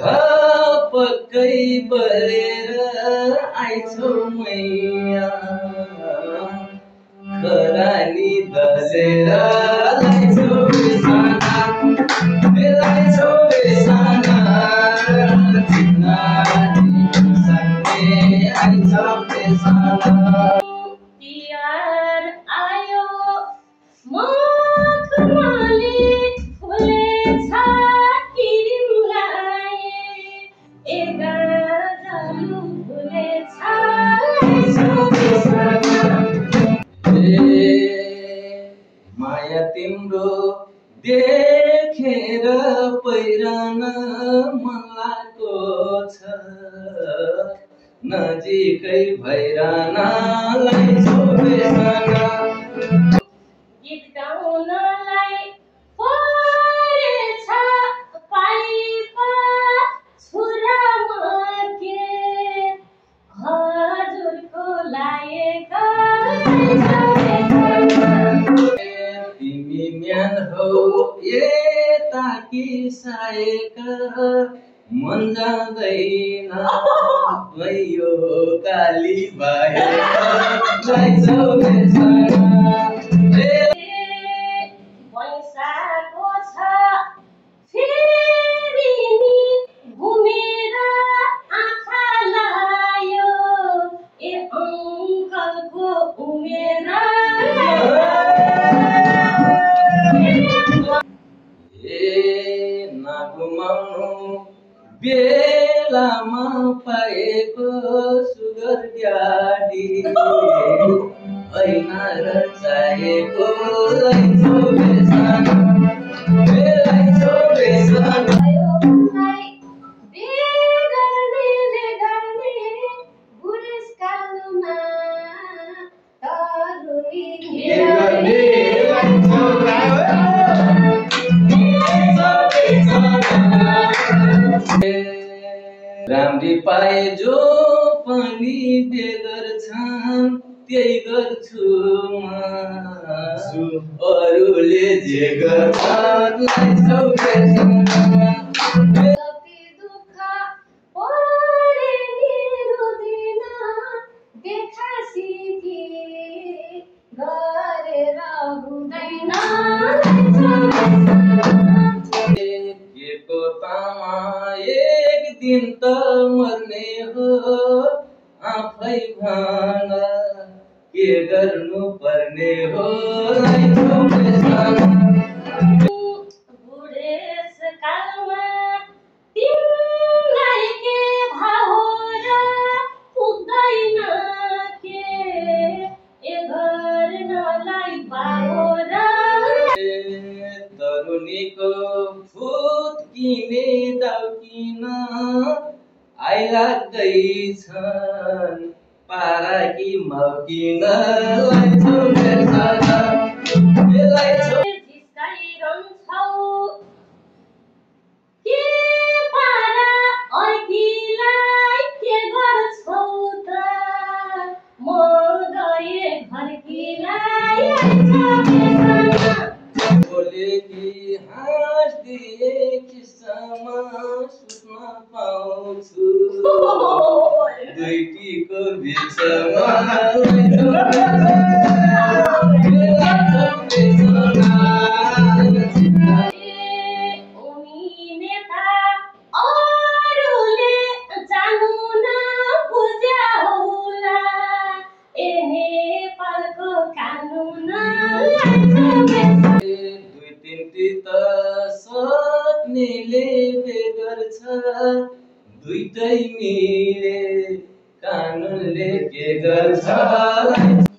धपक्कै बलेर आइछौ मैया खरानी दलेर लाइछौ बेसाना चिन्नारी सक्ने आइछौ बेसाना तिहार आयो मखमली फुलेछ माया तिम्रो देखेर पहिरन मन लागेको छ नजिकै भइरहन लाइछौ बेसाना गीत गाउनलाई परेछ पाइपा छुरा मके हजुरको लायक तिमी म्यान हौ यता कि सायक मन जाँदैन यो काली भयो लाइछौ बेसाना पैसाको छ फेरि नि घुमेर आँखा लायो ए अङ्कलको उमेर नघुमाउनु बेलामा पाएको सुगर ड्याडी ऐना र चाहिएको लाइछौ बेसाना राम्री पाए जो पनि बेगर छन् त्यही गर्छु म अरूले जे गर्छन् लाइछौ बेसाना कति दुःख परे नि रुदिन देखासी कि गरेर हुँदैन के तामा एक दिन त मर्ने हो आफै भन के गर्नु पर्ने हो लाइछौ बेसाना बुढेसकालमा तिमीलाई के भाव र पुग्दैन के ए गर्नलाई भाव र तरुनीको फुत किने दाउ किन आइलाग्दैछन् पारा कि माउ किन लाइछौ बेसाना जिस्काइरहन्छौ के पारा अर्कीलाई के गर्छौ त म गए घरकीलाई बोलेकी हाँस्दिए किस्सामा सुत्न पाउँछु दुईटीको बिचमा कानुनले के गर्छ